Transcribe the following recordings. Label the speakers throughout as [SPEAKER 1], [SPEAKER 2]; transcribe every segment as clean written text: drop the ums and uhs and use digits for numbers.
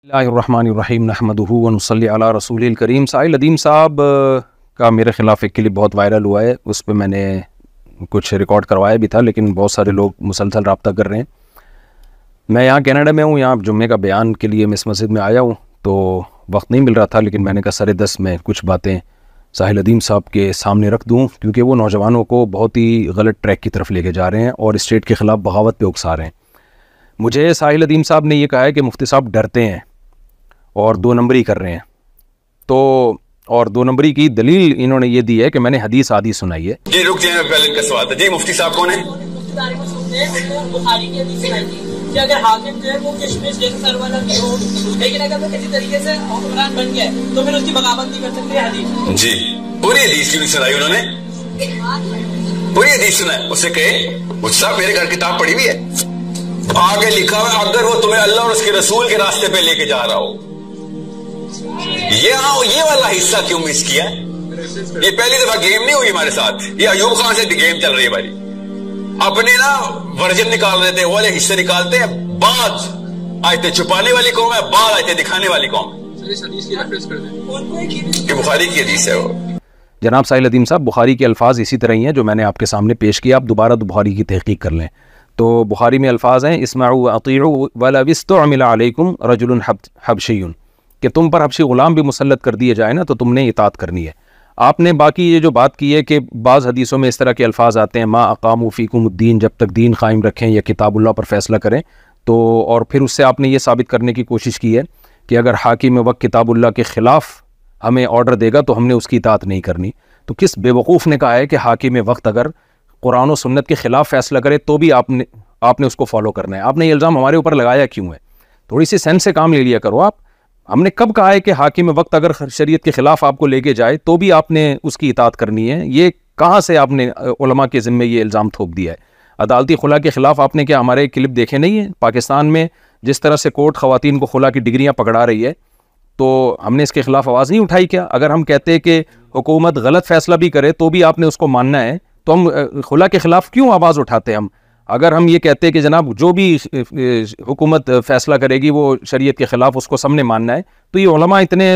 [SPEAKER 1] اللہ الرحمن الرحیم نحمدہ ونصلی علی رسول الکریم۔ ساحل ادیم صاحب کا میرے خلاف ایک کلپ بہت وائرل ہوا ہے، اس پہ میں نے کچھ ریکارڈ کروایا بھی تھا، لیکن بہت سارے لوگ مسلسل رابطہ کر رہے ہیں۔ میں یہاں کینیڈا میں ہوں، یہاں جمعے کا بیان کے لیے میں اس مسجد میں آیا ہوں، تو وقت نہیں مل رہا تھا، لیکن میں نے کہا 10:30 میں کچھ باتیں ساحل ادیم صاحب کے سامنے رکھ دوں، کیونکہ وہ نوجوانوں کو بہت ہی غلط ٹریک کی طرف لے کے جا رہے ہیں اور اسٹیٹ کے خلاف بغاوت پہ اکسا رہے ہیں۔ مجھے ساحل ادیم صاحب نے یہ کہا ہے کہ مفتی صاحب ڈرتے ہیں اور 2 نمبری کر رہے ہیں، تو اور 2 نمبری کی دلیل انہوں نے یہ دی ہے کہ میں نے حدیث آدھی سنائی ہے۔
[SPEAKER 2] جی رک جائیں، پہلے ان کا سوال تھا۔ جی مفتی صاحب کون ہیں؟
[SPEAKER 3] بخاری کی حدیث سنائی تھی کہ اگر حاکم جو ہے وہ کشمش جیسے سر والا بھی ہو، لیکن اگر وہ کسی طریقے سے حکمران بن گیا تو پھر اس کی بغاوت نہیں کر سکتے حدیث۔
[SPEAKER 2] جی پوری حدیث کیوں نہیں سنائی انہوں نے؟ پوری حدیث سنائی، اس سے کہے مفتی صاحب میرے گھر کتاب پڑھی ہوئی ہے، آگے لکھا ہوا اگر وہ تمہیں اللہ اور اس کے رسول کے راستے پہ لے کے جا رہا ہو۔ یہ والا حصہ کیوں مس کیا؟ یہ پہلی دفعہ گیم نہیں ہوئی ہمارے ساتھ، یہ ایوب خان سے گیم چل رہی ہے ہماری۔ اپنے نا ورژن نکال رہے تھے، وہ والے حصے نکالتے ہیں، بعض آیتیں چھپانے والی قوم ہے، بعض آیتیں دکھانے والی قوم ہے۔ یہ بخاری کی حدیث ہے۔ وہ
[SPEAKER 1] جناب ساحل ادیم صاحب، بخاری کے الفاظ اسی طرح ہی ہیں جو میں نے آپ کے سامنے پیش کیا، آپ دوبارہ بخاری کی تحقیق کر لیں تو بخاری میں الفاظ ہیں اسمعوا واطیعوا ولو استعمل علیکم رجل حبشی، کہ تم پر حبشی غلام بھی مسلط کر دیے جائے نا تو تم نے اطاعت کرنی ہے۔ آپ نے باقی یہ جو بات کی ہے کہ بعض حدیثوں میں اس طرح کے الفاظ آتے ہیں، ما اقاموا فیکم الدین، جب تک دین قائم رکھیں یا کتاب اللہ پر فیصلہ کریں، تو اور پھر اس سے آپ نے یہ ثابت کرنے کی کوشش کی ہے کہ اگر حاکم وقت کتاب اللہ کے خلاف ہمیں آرڈر دے گا تو ہم نے اس کی اطاعت نہیں کرنی۔ تو کس بے وقوف نے کہا ہے کہ حاکم وقت اگر قرآن و سنت کے خلاف فیصلہ کرے تو بھی آپ نے اس کو فالو کرنا ہے؟ آپ نے یہ الزام ہمارے اوپر لگایا کیوں ہے؟ تھوڑی سی سینس سے کام لے لیا کرو آپ۔ ہم نے کب کہا ہے کہ حاکم وقت اگر شریعت کے خلاف آپ کو لے کے جائے تو بھی آپ نے اس کی اطاعت کرنی ہے؟ یہ کہاں سے آپ نے علماء کے ذمے یہ الزام تھوپ دیا ہے؟ عدالتی خلا کے خلاف آپ نے کیا ہمارے کلپ دیکھے نہیں ہیں؟ پاکستان میں جس طرح سے کورٹ خواتین کو خلا کی ڈگریاں پکڑا رہی ہے، تو ہم نے اس کے خلاف آواز نہیں اٹھائی کیا؟ اگر ہم کہتے کہ حکومت غلط فیصلہ بھی کرے تو بھی آپ نے اس کو ماننا ہے، تو ہم خلا کے خلاف کیوں آواز اٹھاتے ہیں؟ اگر ہم یہ کہتے کہ جناب جو بھی حکومت فیصلہ کرے گی وہ شریعت کے خلاف، اس کو سب نے ماننا ہے، تو یہ علماء اتنے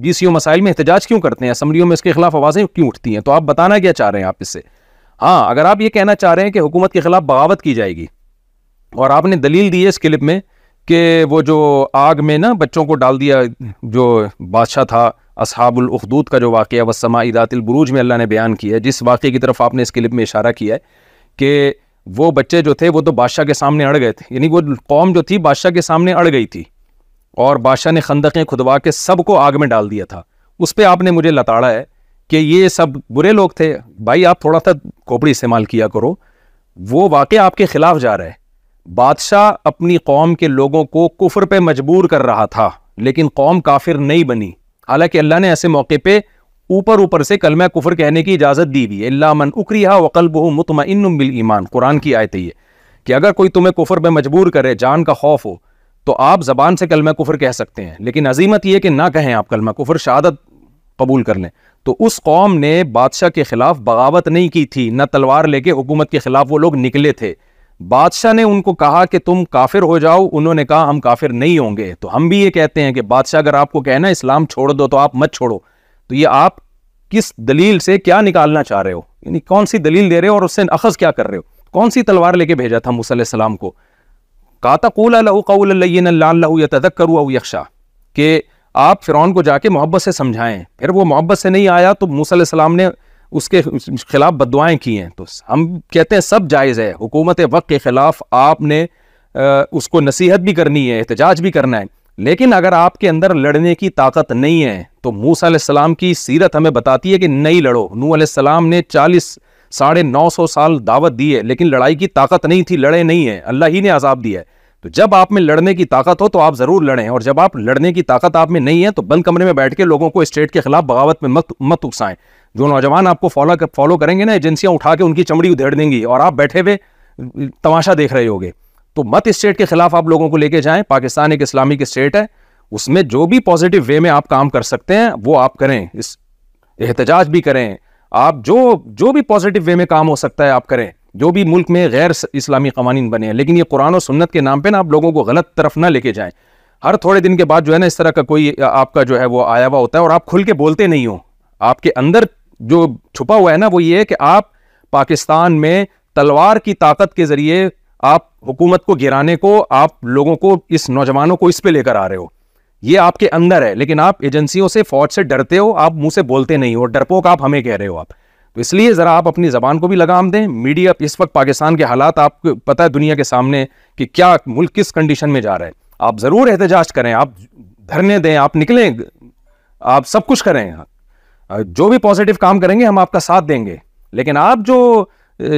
[SPEAKER 1] BCO مسائل میں احتجاج کیوں کرتے ہیں؟ اسمبلیوں میں اس کے خلاف آوازیں کیوں اٹھتی ہیں؟ تو آپ بتانا کیا چاہ رہے ہیں آپ اس سے؟ ہاں، اگر آپ یہ کہنا چاہ رہے ہیں کہ حکومت کے خلاف بغاوت کی جائے گی، اور آپ نے دلیل دی ہے اس کلپ میں کہ وہ جو آگ میں نا بچوں کو ڈال دیا جو بادشاہ تھا، اصحاب الاخدود کا جو واقعہ والسماء ذات البروج میں اللہ نے بیان کیا ہے، جس واقعے کی طرف آپ نے اس کلپ میں اشارہ کیا ہے کہ وہ بچے جو تھے وہ تو بادشاہ کے سامنے اڑ گئے تھے، یعنی وہ قوم جو تھی بادشاہ کے سامنے اڑ گئی تھی، اور بادشاہ نے خندقیں کھدوا کے سب کو آگ میں ڈال دیا تھا۔ اس پہ آپ نے مجھے لتاڑا ہے کہ یہ سب برے لوگ تھے۔ بھائی آپ تھوڑا سا کھوپڑی استعمال کیا کرو، وہ واقعہ آپ کے خلاف جا رہا ہے۔ بادشاہ اپنی قوم کے لوگوں کو کفر پہ مجبور کر رہا تھا، لیکن قوم کافر نہیں بنی، حالانکہ اللہ نے ایسے موقع پہ اوپر سے کلمہ کفر کہنے کی اجازت دی ہوئی ہے، الا من اکرہ وقلبہ مطمئن بالایمان، قرآن کی آیت ہے یہ کہ اگر کوئی تمہیں کفر پہ مجبور کرے، جان کا خوف ہو، تو آپ زبان سے کلمہ کفر کہہ سکتے ہیں، لیکن عزیمت یہ کہ نہ کہیں آپ کلمہ کفر، شہادت قبول کر لیں۔ تو اس قوم نے بادشاہ کے خلاف بغاوت نہیں کی تھی، نہ تلوار لے کے حکومت کے خلاف وہ لوگ نکلے تھے۔ بادشاہ نے ان کو کہا کہ تم کافر ہو جاؤ، انہوں نے کہا ہم کافر نہیں ہوں گے۔ تو ہم بھی یہ کہتے ہیں کہ بادشاہ اگر آپ کو کہنا اسلام چھوڑ دو تو آپ مت چھوڑو۔ تو یہ آپ کس دلیل سے کیا نکالنا چاہ رہے ہو؟ یعنی کون سی دلیل دے رہے ہو اور اس سے اخذ کیا کر رہے ہو؟ کون سی تلوار لے کے بھیجا تھا موسیٰ علیہ السلام کو؟ کہا تھا قولا لہ قولا لینا لعلہ یتذکر او یخشی، کہ آپ فرعون کو جا کے محبت سے سمجھائیں۔ پھر وہ محبت سے نہیں آیا تو موسیٰ علیہ السلام نے اس کے خلاف بددعائیں کی ہیں۔ تو ہم کہتے ہیں سب جائز ہے، حکومت وقت کے خلاف آپ نے اس کو نصیحت بھی کرنی ہے، احتجاج بھی کرنا ہے، لیکن اگر آپ کے اندر لڑنے کی طاقت نہیں ہے تو موسیٰ علیہ السلام کی سیرت ہمیں بتاتی ہے کہ نہیں لڑو۔ نوح علیہ السلام نے 950 سال دعوت دی ہے، لیکن لڑائی کی طاقت نہیں تھی، لڑے نہیں ہیں، اللہ ہی نے عذاب دیا ہے۔ تو جب آپ میں لڑنے کی طاقت ہو تو آپ ضرور لڑیں، اور جب آپ لڑنے کی طاقت آپ میں نہیں ہے تو بند کمرے میں بیٹھ کے لوگوں کو اسٹیٹ کے خلاف بغاوت میں مت اکسائیں۔ جو نوجوان آپ کو فالو کریں گے نا، ایجنسیاں اٹھا کے ان کی چمڑی ادھیڑ دیں گی اور آپ بیٹھے ہوئے تماشا دیکھ رہے ہوگے۔ تو مت اسٹیٹ کے خلاف آپ لوگوں کو لے کے جائیں۔ پاکستان ایک اسلامک اسٹیٹ ہے، اس میں جو بھی پازیٹیو وے میں آپ کام کر سکتے ہیں وہ آپ کریں، اس احتجاج بھی کریں، آپ جو بھی پازیٹیو وے میں کام ہو سکتا ہے آپ کریں، جو بھی ملک میں غیر اسلامی قوانین بنے ہیں، لیکن یہ قرآن و سنت کے نام پہ نا آپ لوگوں کو غلط طرف نہ لے کے جائیں۔ ہر تھوڑے دن کے بعد جو ہے نا اس طرح کا کوئی آپ کا جو ہے وہ آیا ہوا ہوتا ہے اور آپ کھل کے بولتے نہیں ہو. آپ کے اندر جو چھپا ہوا ہے نا وہ یہ ہے کہ آپ پاکستان میں تلوار کی طاقت کے ذریعے آپ حکومت کو گرانے کو، آپ لوگوں کو، اس نوجوانوں کو اس پہ لے کر آ رہے ہو. یہ آپ کے اندر ہے، لیکن آپ ایجنسیوں سے، فوج سے ڈرتے ہو، آپ منہ سے بولتے نہیں ہو. ڈرپوک آپ ہمیں کہہ رہے ہو آپ. تو اس لیے ذرا آپ اپنی زبان کو بھی لگام دیں. میڈیا اس وقت پاکستان کے حالات آپ کو پتہ ہے دنیا کے سامنے کہ کیا ملک کس کنڈیشن میں جا رہا ہے. آپ ضرور احتجاج کریں، آپ دھرنے دیں، آپ نکلیں، آپ سب کچھ کریں، جو بھی پازیٹیو کام کریں گے ہم آپ کا ساتھ دیں گے. لیکن آپ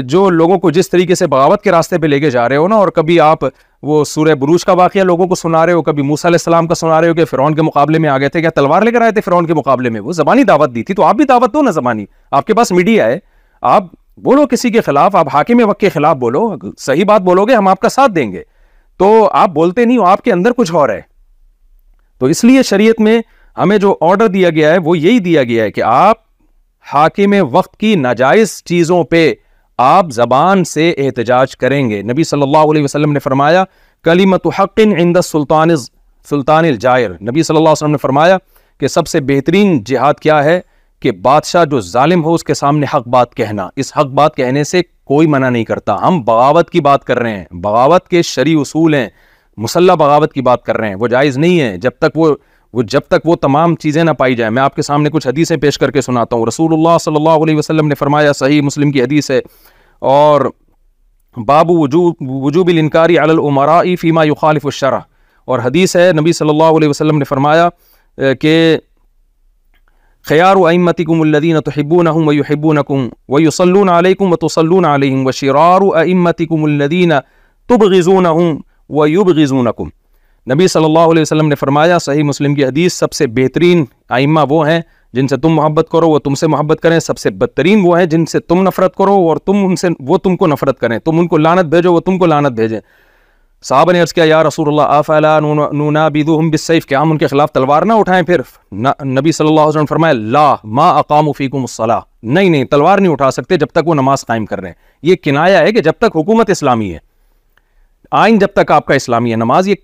[SPEAKER 1] جو لوگوں کو جس طریقے سے بغاوت کے راستے پہ لے کے جا رہے ہو نا، اور کبھی آپ وہ سورہ بروج کا واقعہ لوگوں کو سنا رہے ہو، کبھی موسیٰ علیہ السلام کا سنا رہے ہو کہ فرعون کے مقابلے میں آ گئے تھے. کیا تلوار لے کر آئے تھے فرعون کے مقابلے میں؟ وہ زبانی دعوت دی تھی. تو آپ بھی دعوت دو نا زبانی. آپ کے پاس میڈیا ہے، آپ بولو کسی کے خلاف، آپ حاکم وقت کے خلاف بولو، صحیح بات بولو گے ہم آپ کا ساتھ دیں گے. تو آپ بولتے نہیں ہو، آپ کے اندر کچھ اور ہے. تو اس لیے شریعت میں ہمیں جو آرڈر دیا گیا ہے وہ یہی دیا گیا ہے کہ آپ حاکم وقت کی ناجائز چیزوں پہ آپ زبان سے احتجاج کریں گے. نبی صلی اللہ علیہ وسلم نے فرمایا کلمۃ حق عند سلطان الجائر. نبی صلی اللہ علیہ وسلم نے فرمایا کہ سب سے بہترین جہاد کیا ہے کہ بادشاہ جو ظالم ہو اس کے سامنے حق بات کہنا. اس حق بات کہنے سے کوئی منع نہیں کرتا. ہم بغاوت کی بات کر رہے ہیں، بغاوت کے شرعی اصول ہیں، مسلح بغاوت کی بات کر رہے ہیں، وہ جائز نہیں ہے جب تک وہ تمام چیزیں نہ پائی جائیں. میں آپ کے سامنے کچھ حدیثیں پیش کر کے سناتا ہوں. رسول اللہ صلی اللہ علیہ وسلم نے فرمایا، صحیح مسلم کی حدیث ہے، اور باب وجوب الانکار علی الامراء فیما یخالف الشرع، اور حدیث ہے نبی صلی اللہ علیہ وسلم نے فرمایا کہ خیار ائمتکم الذین تحبونہم ویحبونکم ویصلون علیکم وتصلون علیہم وشرار ائمتکم الذین تبغضونہم ویبغضونکم. نبی صلی اللہ علیہ وسلم نے فرمایا، صحیح مسلم کی حدیث، سب سے بہترین ائمہ وہ ہیں جن سے تم محبت کرو وہ تم سے محبت کریں، سب سے بدترین وہ ہیں جن سے تم نفرت کرو اور وہ تم کو نفرت کریں. تم ان کو لعنت بھیجو وہ تم کو لعنت بھیجیں. صحابہ نے عرض کیا، یا رسول اللہ افلا ننابذهم بالسیف، کیا ہم ان کے خلاف تلوار نہ اٹھائیں؟ پھر نبی صلی اللہ علیہ وسلم نے فرمایا، لا ما اقاموا فیکم الصلاۃ، نہیں تلوار نہیں اٹھا سکتے جب تک وہ نماز قائم کر رہے ہیں. یہ کنایا ہے کہ جب تک حکومت اسلامی ہے، آئین جب تک آپ کا اسلامی ہے، نماز یہ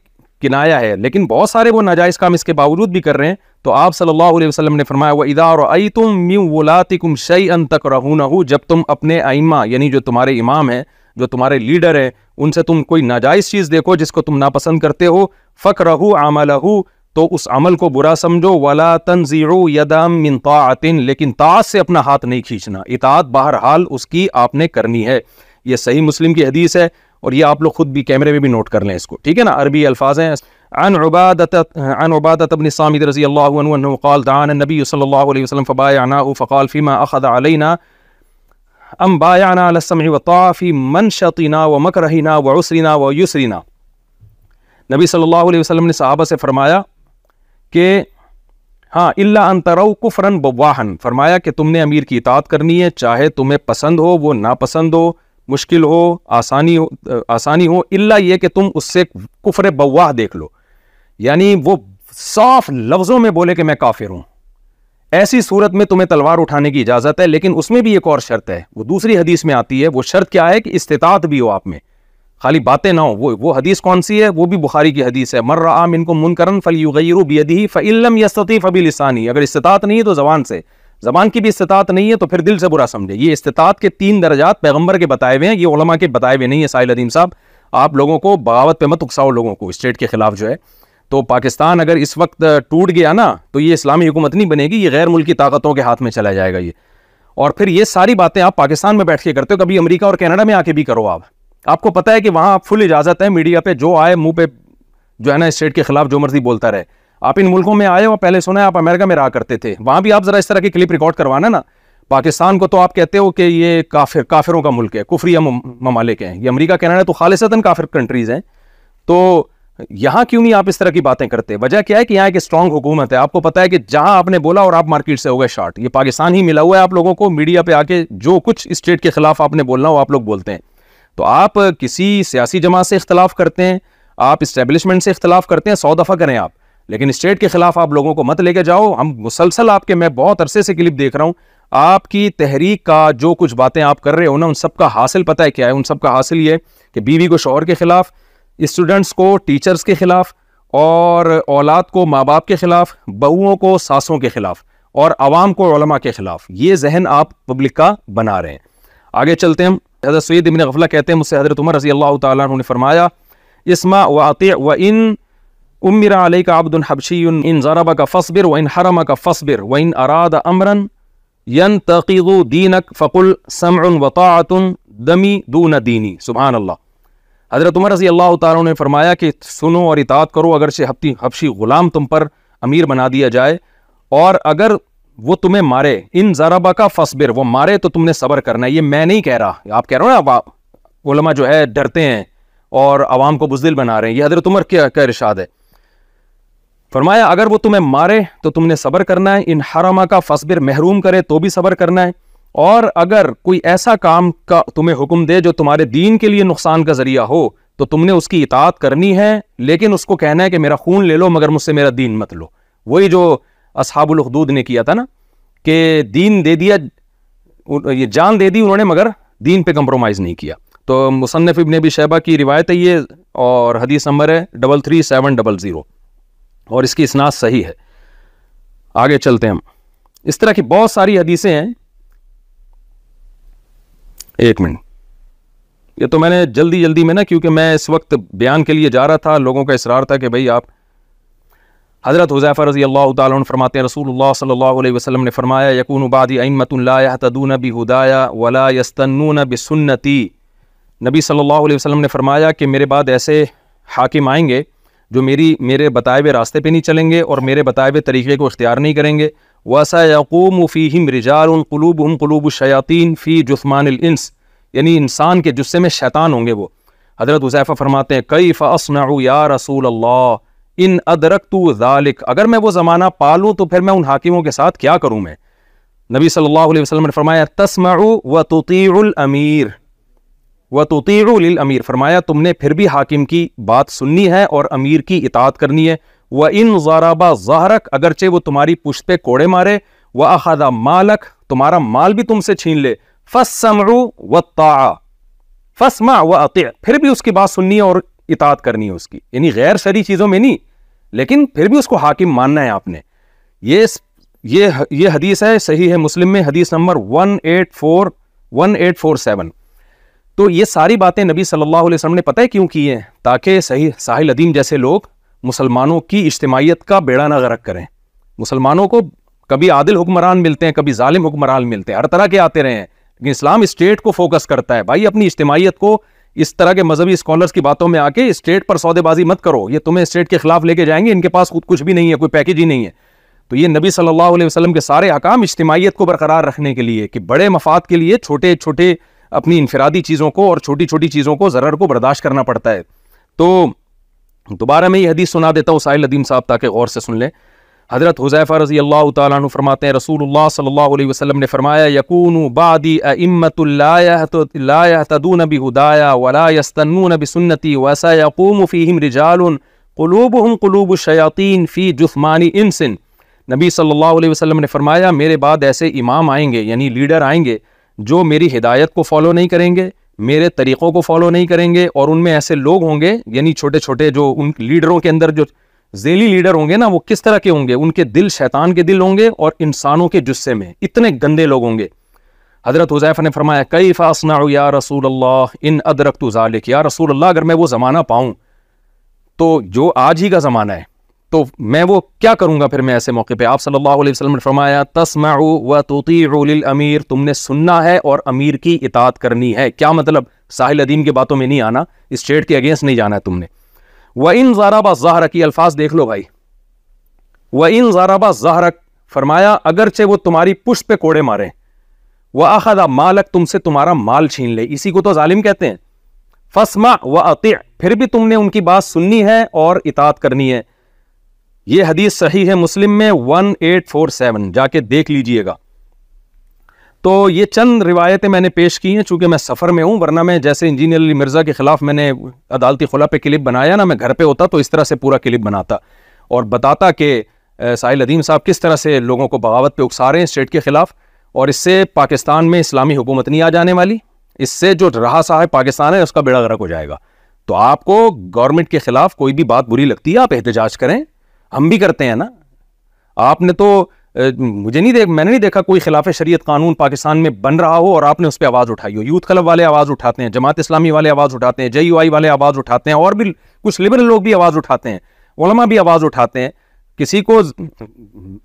[SPEAKER 1] کنایا ہے. لیکن بہت سارے وہ ناجائز کام اس کے باوجود بھی کر رہے ہیں. تو آپ صلی اللہ علیہ وسلم نے فرمایا، وَإِذَا رَأَيْتُم مِّن وُلَاتِكُمْ شَيْئًا تَكْرَهُونَهُ، جب تم اپنے ائمہ یعنی جو تمہارے امام ہیں، جو تمہارے لیڈر ہیں، ان سے تم کوئی ناجائز چیز دیکھو جس کو تم ناپسند کرتے ہو، فَكْرَهُوا عَمَلَهُ، تو اس عمل کو برا سمجھو، وَلَا تَنزِعُوا يَدًا مِّن طَاعَةٍ، لیکن طاعت سے اپنا ہاتھ نہیں کھینچنا. اطاعت بہرحال اس کی آپ نے کرنی ہے. یہ صحیح مسلم کی حدیث ہے، اور یہ آپ لوگ خود بھی کیمرے میں بھی نوٹ کر لیں اس کو، ٹھیک ہے نا؟ عربی الفاظ ہیں. عن عبادة بن الصامت رضی اللہ عنہ انه قال دعانا النبي صلی اللہ علیہ وسلم فبايعناه فقال فيما اخذ علينا ام بايعنا على السمع والطاعة في منشطنا ومكرهنا وعسرنا ويسرنا. نبی صلی اللہ علیہ وسلم نے صحابہ سے فرمایا کہ ہاں الا ان تروا كفرا بواحا، فرمایا کہ تم نے امیر کی اطاعت کرنی ہے چاہے تمہیں پسند ہو وہ ناپسند ہو، مشکل ہو آسانی ہو، الا یہ کہ تم اس سے کفر بواح دیکھ لو، یعنی وہ صاف لفظوں میں بولے کہ میں کافر ہوں. ایسی صورت میں تمہیں تلوار اٹھانے کی اجازت ہے، لیکن اس میں بھی ایک اور شرط ہے، وہ دوسری حدیث میں آتی ہے. وہ شرط کیا ہے کہ استطاعت بھی ہو آپ میں، خالی باتیں نہ ہو. وہ حدیث کون سی ہے؟ وہ بھی بخاری کی حدیث ہے، من رأى منکم منکرا فلیغیرہ بیدہ فإن لم یستطع فبلسانہ. اگر استطاعت نہیں ہے تو زبان سے، زبان کی بھی استطاعت نہیں ہے تو پھر دل سے برا سمجھے. یہ استطاعت کے 3 درجات پیغمبر کے بتائے ہوئے ہیں، یہ علماء کے بتائے ہوئے نہیں ہے. ساحل ندیم صاحب، آپ لوگوں کو بغاوت پہ مت اکساؤ لوگوں کو اسٹیٹ کے خلاف جو ہے. تو پاکستان اگر اس وقت ٹوٹ گیا نا تو یہ اسلامی حکومت نہیں بنے گی، یہ غیر ملکی طاقتوں کے ہاتھ میں چلا جائے گا یہ. اور پھر یہ ساری باتیں آپ پاکستان میں بیٹھ کے کرتے ہو، کبھی امریکہ اور کینیڈا میں آ کے بھی کرو. آپ کو پتہ ہے کہ وہاں فل اجازت ہے میڈیا پہ جو آئے منہ پہ جو ہے نا اسٹیٹ کے خلاف جو مرضی بولتا رہے. آپ ان ملکوں میں آئے ہو، پہلے سنا ہے آپ امریکہ میں رہا کرتے تھے، وہاں بھی آپ ذرا اس طرح کی کلپ ریکارڈ کروانا نا. پاکستان کو تو آپ کہتے ہو کہ یہ کافروں کا ملک ہے، کفریہ ممالک ہیں. یہ امریکہ کینیڈا تو خالصتاً کافر کنٹریز ہیں. تو یہاں کیوں نہیں آپ اس طرح کی باتیں کرتے؟ وجہ کیا ہے کہ یہاں ایک اسٹرانگ حکومت ہے. آپ کو پتہ ہے کہ جہاں آپ نے بولا اور آپ مارکیٹ سے ہو گئے شارٹ. یہ پاکستان ہی ملا ہوا ہے آپ لوگوں کو، میڈیا پہ آ کے جو کچھ اسٹیٹ کے خلاف آپ نے بولنا ہو آپ لوگ بولتے ہیں. تو آپ کسی سیاسی جماعت سے اختلاف کرتے ہیں، آپ اسٹیبلشمنٹ سے اختلاف کرتے ہیں، 100 دفعہ کریں آپ، لیکن اسٹیٹ کے خلاف آپ لوگوں کو مت لے کے جاؤ. ہم مسلسل آپ کے، میں بہت عرصے سے کلپ دیکھ رہا ہوں، آپ کی تحریک کا جو کچھ باتیں آپ کر رہے ہو نا، ان سب کا حاصل پتہ ہے کیا ہے؟ ان سب کا حاصل یہ کہ بیوی کو شوہر کے خلاف، اسٹوڈنٹس کو ٹیچرز کے خلاف، اور اولاد کو ماں باپ کے خلاف، بہوؤں کو ساسوں کے خلاف، اور عوام کو علماء کے خلاف. یہ ذہن آپ پبلک کا بنا رہے ہیں. آگے چلتے ہیں. حضرت سعید بن غفلہ کہتے ہیں مجھ سے حضرت عمر رضی اللہ تعالیٰ عنہ نے فرمایا اسمع واطع وان امر علیک عبد حبشی ان ضربک فاصبر وان حرمک فاصبر وان اراد امرا ينتقض دینک فقل سمع وطاعت دمی دون دینی. سبحان اللہ. حضرت عمر رضی اللہ تعالیٰ عنہ نے فرمایا کہ سنو اور اطاعت کرو اگرچہ حبشی غلام تم پر امیر بنا دیا جائے، اور اگر وہ تمہیں مارے، ان ضربہ کا فصبر، وہ مارے تو تم نے صبر کرنا ہے. یہ میں نہیں کہہ رہا، آپ کہہ رہے ہو نا علماء جو ہے ڈرتے ہیں اور عوام کو بزدل بنا رہے ہیں، یہ حضرت عمر کا ارشاد ہے. فرمایا اگر وہ تمہیں مارے تو تم نے صبر کرنا ہے، ان حرمہ کا فصبر، محروم کرے تو بھی صبر کرنا ہے، اور اگر کوئی ایسا کام کا تمہیں حکم دے جو تمہارے دین کے لیے نقصان کا ذریعہ ہو تو تم نے اس کی اطاعت کرنی ہے، لیکن اس کو کہنا ہے کہ میرا خون لے لو مگر مجھ سے میرا دین مت لو. وہی جو اصحاب الاخدود نے کیا تھا نا، کہ دین دے دیا، یہ جان دے دی انہوں نے مگر دین پہ کمپرومائز نہیں کیا. تو مصنف ابن ابی شیبہ کی روایت ہے یہ، اور حدیث نمبر ہے 33700، اور اس کی اسناد صحیح ہے. آگے چلتے ہیں ہم. اس طرح کی بہت ساری حدیثیں ہیں. ایک منٹ، یہ تو میں نے جلدی میں نا، کیونکہ میں اس وقت بیان کے لیے جا رہا تھا، لوگوں کا اصرار تھا کہ بھئی آپ. حضرت حذیفہ رضی اللہ تعالیٰ عنہ فرماتے ہیں رسول اللہ صلی اللہ علیہ وسلم نے فرمایا یکون بعدی ائمۃ لا یہتدون بہدایا ولا یستنون بسنتی. نبی صلی اللہ علیہ وسلم نے فرمایا کہ میرے بعد ایسے حاکم آئیں گے جو میرے بتائے ہوئے راستے پہ نہیں چلیں گے اور میرے بتائے ہوئے طریقے کو اختیار نہیں کریں گے. وَسَيَقُومُ فِيهِمْ رِجَالٌ قُلُوبُهُمْ قُلُوبُ الشَّيَاطِينِ فِي جُثْمَانِ الْإِنْسِ، یعنی انسان کے جثے میں شیطان ہوں گے وہ. حضرت حذیفہ فرماتے ہیں کیف اصنع یا رسول اللہ ان ادرکت ذلک، اگر میں وہ زمانہ پالوں تو پھر میں ان حاکموں کے ساتھ کیا کروں میں. نبی صلی اللہ علیہ وسلم نے فرمایا تسمع وتطیع الامیر وتطیع للامیر، فرمایا تم نے پھر بھی حاکم کی بات سننی ہے اور امیر کی اطاعت کرنی ہے. وَإِن ضَرَبَ ظَهْرَكَ، اگرچہ وہ تمہاری پشت پہ کوڑے مارے، وَأَخَذَ مَالَكَ، تمہارا مال بھی تم سے چھین لے، فَالسَّمْعُ وَالطَّاعَةُ، فَاسْمَعْ وَأَطِعْ، پھر بھی اس کی بات سننی ہے اور اطاعت کرنی ہے اس کی، یعنی غیر شرعی چیزوں میں نہیں، لیکن پھر بھی اس کو حاکم ماننا ہے آپ نے. یہ حدیث ہے صحیح ہے مسلم میں، حدیث نمبر 1847. تو یہ ساری باتیں نبی صلی اللہ علیہ وسلم نے پتہ ہے کیوں کی ہیں؟ تاکہ صحیح ساحل ادیم جیسے لوگ مسلمانوں کی اجتماعیت کا بیڑا نہ غرق کریں. مسلمانوں کو کبھی عادل حکمران ملتے ہیں، کبھی ظالم حکمران ملتے ہیں، ہر طرح کے آتے رہے ہیں، لیکن اسلام اسٹیٹ کو فوکس کرتا ہے. بھائی اپنی اجتماعیت کو اس طرح کے مذہبی اسکالرز کی باتوں میں آ کے اسٹیٹ پر سودے بازی مت کرو، یہ تمہیں اسٹیٹ کے خلاف لے کے جائیں گے، ان کے پاس خود کچھ بھی نہیں ہے، کوئی پیکیج ہی نہیں ہے. تو یہ نبی صلی اللہ علیہ وسلم کے سارے احکام اجتماعیت کو برقرار رکھنے کے لیے، کہ بڑے مفاد کے لیے چھوٹے چھوٹے اپنی انفرادی چیزوں کو اور چھوٹی چھوٹی چیزوں کو ضرر کو برداشت کرنا پڑتا ہے. تو دوبارہ میں یہ حدیث سنا دیتا ہوں ساحل ندیم صاحب تاکہ غور سے سن لیں. حضرت حذیفہ رضی اللہ تعالیٰ عنہ فرماتے ہیں رسول اللہ صلی اللہ علیہ وسلم نے فرمایا یکون بعدی ائمۃ لا یہتدون بہدایا ولا یستنون بسنتی وسیقوم فیہم رجال قلوبہم قلوب الشیاطین فی جثمان انس. نبی صلی اللہ علیہ وسلم نے فرمایا میرے بعد ایسے امام آئیں گے، یعنی لیڈر آئیں گے، جو میری ہدایت کو فالو نہیں کریں گے، میرے طریقوں کو فالو نہیں کریں گے، اور ان میں ایسے لوگ ہوں گے، یعنی چھوٹے چھوٹے جو ان لیڈروں کے اندر جو ذیلی لیڈر ہوں گے نا، وہ کس طرح کے ہوں گے؟ ان کے دل شیطان کے دل ہوں گے اور انسانوں کے جثے میں اتنے گندے لوگ ہوں گے. حضرت حذیفہ نے فرمایا کیف اصنع یا رسول اللہ ان ادرکت ذلک، یا رسول اللہ اگر میں وہ زمانہ پاؤں تو جو آج ہی کا زمانہ ہے تو میں وہ کیا کروں گا پھر میں ایسے موقع پہ؟ آپ صلی اللہ علیہ وسلم نے فرمایا تسمع وتطیع للامیر، تم نے سننا ہے اور امیر کی اطاعت کرنی ہے. کیا مطلب؟ ساحل ادیم کی باتوں میں نہیں آنا، اسٹیٹ کے اگینسٹ نہیں جانا ہے تم نے. وَإِن ضَرَبَ ظَهْرَكَ، کی الفاظ دیکھ لو بھائی. وَإِن ضَرَبَ ظَهْرَكَ، فرمایا اگرچہ وہ تمہاری پشت پہ کوڑے مارے، وَأَخَذَ مَالَكَ، تم سے تمہارا مال چھین لے، اسی کو تو ظالم کہتے ہیں. فَاسْمَعْ وَأَطِعْ، پھر بھی تم نے ان کی بات سننی ہے اور اطاعت کرنی ہے. یہ حدیث صحیح ہے مسلم میں 1847، جا کے دیکھ لیجئے گا. تو یہ چند روایتیں میں نے پیش کی ہیں، چونکہ میں سفر میں ہوں، ورنہ میں جیسے انجینئر علی مرزا کے خلاف میں نے عدالتی خلا پہ کلپ بنایا نا، میں گھر پہ ہوتا تو اس طرح سے پورا کلپ بناتا اور بتاتا کہ ساحل ادیم صاحب کس طرح سے لوگوں کو بغاوت پہ اکسا رہے ہیں اسٹیٹ کے خلاف، اور اس سے پاکستان میں اسلامی حکومت نہیں آ جانے والی، اس سے جو رہا صاحب پاکستان ہے اس کا بیڑا غرق ہو جائے گا. تو آپ کو گورنمنٹ کے خلاف کوئی بھی بات بری لگتی ہے آپ احتجاج کریں, ہم بھی کرتے ہیں نا. آپ نے تو میں نے نہیں دیکھا کوئی خلاف شریعت قانون پاکستان میں بن رہا ہو اور آپ نے اس پہ آواز اٹھائی ہو. یوتھ کلب والے آواز اٹھاتے ہیں, جماعت اسلامی والے آواز اٹھاتے ہیں, JUI والے آواز اٹھاتے ہیں, اور بھی کچھ لبرل لوگ بھی آواز اٹھاتے ہیں, علماء بھی آواز اٹھاتے ہیں. کسی کو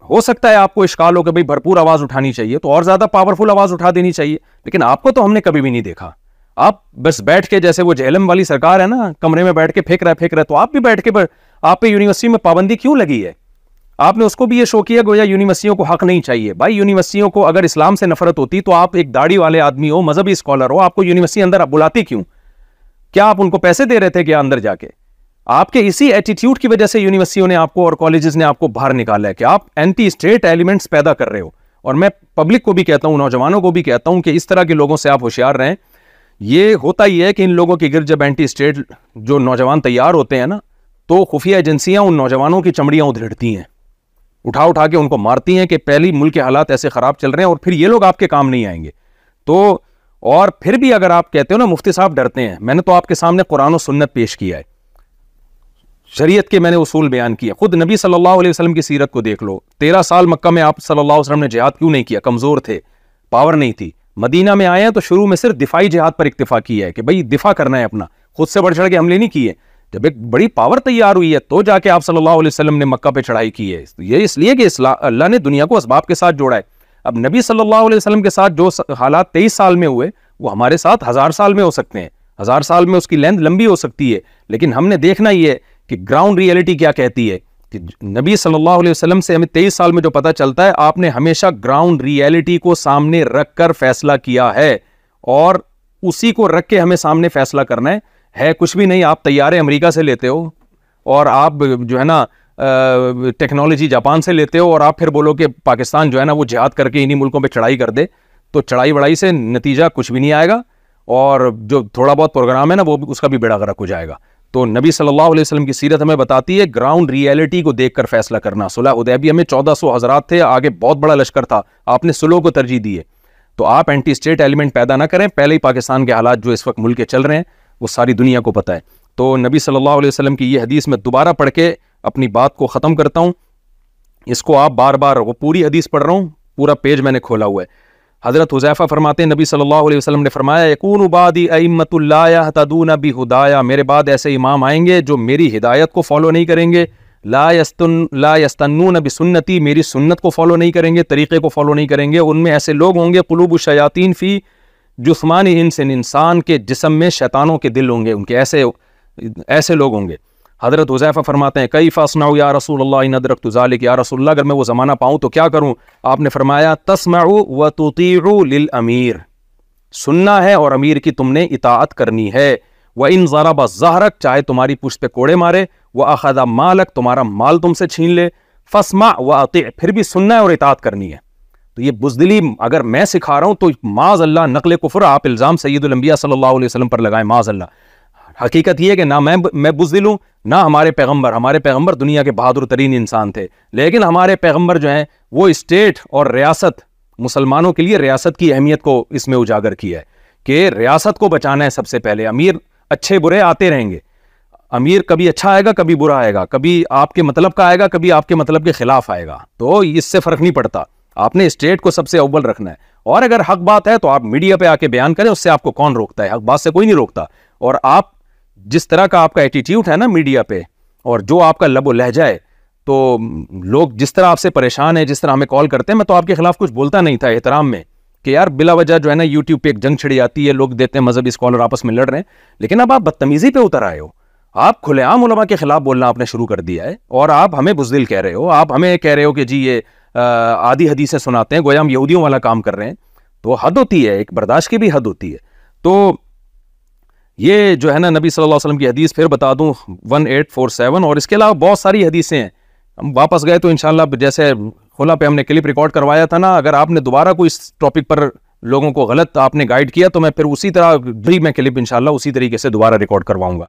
[SPEAKER 1] ہو سکتا ہے آپ کو اشکال ہو کہ بھئی بھرپور آواز اٹھانی چاہیے تو اور زیادہ پاورفل آواز اٹھا دینی چاہیے, لیکن آپ کو تو ہم نے کبھی بھی نہیں دیکھا. آپ بس بیٹھ کے, جیسے وہ جہلم والی سرکار ہے نا, کمرے میں بیٹھ کے پھینک رہا, تو آپ بھی بیٹھ کے آپ پہ یونیورسٹی میں پابندی کیوں لگی ہے؟ آپ نے اس کو بھی یہ شو کیا گویا یونیورسٹیوں کو حق نہیں چاہیے. بھائی یونیورسٹیوں کو اگر اسلام سے نفرت ہوتی تو آپ ایک داڑھی والے آدمی ہو, مذہبی اسکالر ہو, آپ کو یونیورسٹی اندر بلاتی کیوں؟ کیا آپ ان کو پیسے دے رہے تھے کیا اندر جا کے؟ آپ کے اسی ایٹیٹیوڈ کی وجہ سے یونیورسٹیوں نے آپ کو اور کالجز نے آپ کو باہر نکالا ہے کہ آپ اینٹی اسٹیٹ ایلیمنٹس پیدا کر رہے ہو. اور میں پبلک کو بھی کہتا ہوں, نوجوانوں کو بھی کہتا ہوں کہ اس طرح کے لوگوں سے آپ ہوشیار رہیں. یہ ہوتا ہی ہے کہ ان لوگوں کے گرد جب اینٹی اسٹیٹ جو نوجوان تیار ہوتے ہیں نا, تو خفیہ ایجنسیاں ان نوجوانوں کی چمڑیاں ادھیڑتی ہیں, اٹھا کے ان کو مارتی ہیں کہ پہلی ملک کے حالات ایسے خراب چل رہے ہیں اور پھر یہ لوگ آپ کے کام نہیں آئیں گے. تو اور پھر بھی اگر آپ کہتے ہو نا مفتی صاحب ڈرتے ہیں, میں نے تو آپ کے سامنے قرآن و سنت پیش کیا ہے, شریعت کے میں نے اصول بیان کیے. خود نبی صلی اللہ علیہ وسلم کی سیرت کو دیکھ لو. 13 سال مکہ میں آپ صلی اللہ علیہ وسلم نے جہاد کیوں نہیں کیا؟ کمزور تھے, پاور نہیں تھی. مدینہ میں آئے ہیں تو شروع میں صرف دفاعی جہاد پر اکتفا کیا ہے کہ بھئی دفاع کرنا ہے اپنا, خود سے بڑھ چڑھ کے حملے نہیں کیے. جب ایک بڑی پاور تیار ہوئی ہے تو جا کے آپ صلی اللہ علیہ وسلم نے مکہ پہ چڑھائی کی ہے. یہ اس لیے کہ اللہ نے دنیا کو اسباب کے ساتھ جوڑا ہے. اب نبی صلی اللہ علیہ وسلم کے ساتھ جو حالات 23 سال میں ہوئے وہ ہمارے ساتھ 1000 سال میں ہو سکتے ہیں, 1000 سال میں اس کی لینتھ لمبی ہو سکتی ہے. لیکن ہم نے دیکھنا ہی ہے کہ گراؤنڈ ریئلٹی کیا کہتی ہے. کہ نبی صلی اللہ علیہ وسلم سے ہمیں 23 سال میں جو پتہ چلتا ہے, آپ نے ہمیشہ گراؤنڈ ریئلٹی کو سامنے رکھ کر فیصلہ کیا ہے, اور اسی کو رکھ کے ہمیں سامنے فیصلہ کرنا ہے کچھ بھی نہیں. آپ طیارے امریکہ سے لیتے ہو اور آپ جو ہے نا ٹیکنالوجی جاپان سے لیتے ہو, اور آپ پھر بولو کہ پاکستان جو ہے نا وہ جہاد کر کے انہی ملکوں پہ چڑھائی کر دے, تو چڑھائی وڑائی سے نتیجہ کچھ بھی نہیں آئے گا, اور جو تھوڑا بہت پروگرام ہے نا وہ اس کا بھی بیڑا غرق ہو جائے گا. تو نبی صلی اللہ علیہ وسلم کی سیرت ہمیں بتاتی ہے گراؤنڈ ریئلٹی کو دیکھ کر فیصلہ کرنا. صلح حدیبیہ میں 1400 حضرات تھے, آگے بہت بڑا لشکر تھا, آپ نے صلح کو ترجیح دی ہے. تو آپ اینٹی اسٹیٹ ایلیمنٹ پیدا نہ کریں. پہلے ہی پاکستان کے حالات جو اس وقت ملک کے چل رہے ہیں وہ ساری دنیا کو پتہ ہے. تو نبی صلی اللہ علیہ وسلم کی یہ حدیث میں دوبارہ پڑھ کے اپنی بات کو ختم کرتا ہوں. اس کو آپ بار بار, وہ پوری حدیث پڑھ رہا ہوں, پورا پیج میں نے کھولا ہوا ہے. حضرت حذیفہ فرماتے ہیں نبی صلی اللہ علیہ وسلم نے فرمایا یکون بعدی ائمۃ لا یہتدون بہدایا, میرے بعد ایسے امام آئیں گے جو میری ہدایت کو فالو نہیں کریں گے. لا یستنون بسنتی, میری سنت کو فالو نہیں کریں گے, طریقے کو فالو نہیں کریں گے. ان میں ایسے لوگ ہوں گے قلوب الشیاطین فی جثمان انس, انسان کے جسم میں شیطانوں کے دل ہوں گے ان کے, ایسے لوگ ہوں گے. حضرت حذیفہ فرماتے ہیں کیف اصنع یا رسول اللہ ان ادرکت ذلک, یا رسول اللہ اگر میں وہ زمانہ پاؤں تو کیا کروں؟ آپ نے فرمایا تسمع وتطیع للامیر, سننا ہے اور امیر کی تم نے اطاعت کرنی ہے. وان ضرب ظہرک, چاہے تمہاری پشت پہ کوڑے مارے, واخذ مالک, تمہارا مال تم سے چھین لے, فاسمع واطیع, پھر بھی سننا ہے اور اطاعت کرنی ہے. تو یہ بزدلی اگر میں سکھا رہا ہوں تو معاذ اللہ نقل کفر, آپ الزام سید الانبیاء صلی اللہ علیہ وسلم پر لگائیں معاذ اللہ. حقیقت یہ ہے کہ نہ میں بزدل ہوں نہ ہمارے پیغمبر دنیا کے بہادر ترین انسان تھے, لیکن ہمارے پیغمبر جو ہیں وہ اسٹیٹ اور ریاست, مسلمانوں کے لیے ریاست کی اہمیت کو اس میں اجاگر کیا ہے کہ ریاست کو بچانا ہے سب سے پہلے. امیر اچھے برے آتے رہیں گے, امیر کبھی اچھا آئے گا کبھی برا آئے گا, کبھی آپ کے مطلب کا آئے گا کبھی آپ کے مطلب کے خلاف آئے گا, تو اس سے فرق نہیں پڑتا. آپ نے اسٹیٹ کو سب سے اول رکھنا ہے, اور اگر حق بات ہے تو آپ میڈیا پہ آ کے بیان کریں, اس سے آپ کو کون روکتا ہے؟ حق بات سے کوئی نہیں روکتا. اور آپ جس طرح کا آپ کا ایٹیٹیوڈ ہے نا میڈیا پہ, اور جو آپ کا لب و لہجہ ہے, تو لوگ جس طرح آپ سے پریشان ہیں, جس طرح ہمیں کال کرتے ہیں, میں تو آپ کے خلاف کچھ بولتا نہیں تھا احترام میں کہ یار بلا وجہ جو ہے نا یوٹیوب پہ ایک جنگ چھڑی آتی ہے, لوگ دیتے ہیں مذہبی اسکالر آپس میں لڑ رہے ہیں, لیکن اب آپ بدتمیزی پہ اتر آئے ہو. آپ کھلے عام علماء کے خلاف بولنا آپ نے شروع کر دیا ہے, اور آپ ہمیں بزدل کہہ رہے ہو, آپ ہمیں کہہ رہے ہو کہ جی یہ آدھی حدیثیں سناتے ہیں, گویا ہم یہودیوں والا کام کر رہے ہیں. تو حد ہوتی ہے, ایک برداشت کی بھی حد ہوتی ہے. تو یہ جو ہے نا نبی صلی اللہ علیہ وسلم کی حدیث پھر بتا دوں 1847, اور اس کے علاوہ بہت ساری حدیثیں ہیں. ہم واپس گئے تو انشاءاللہ جیسے خلا پہ ہم نے کلپ ریکارڈ کروایا تھا نا, اگر آپ نے دوبارہ کوئی اس ٹاپک پر لوگوں کو غلط آپ نے گائیڈ کیا تو میں پھر اسی طرح بھی میں کلپ انشاءاللہ اسی طریقے سے دوبارہ ریکارڈ کرواؤں گا.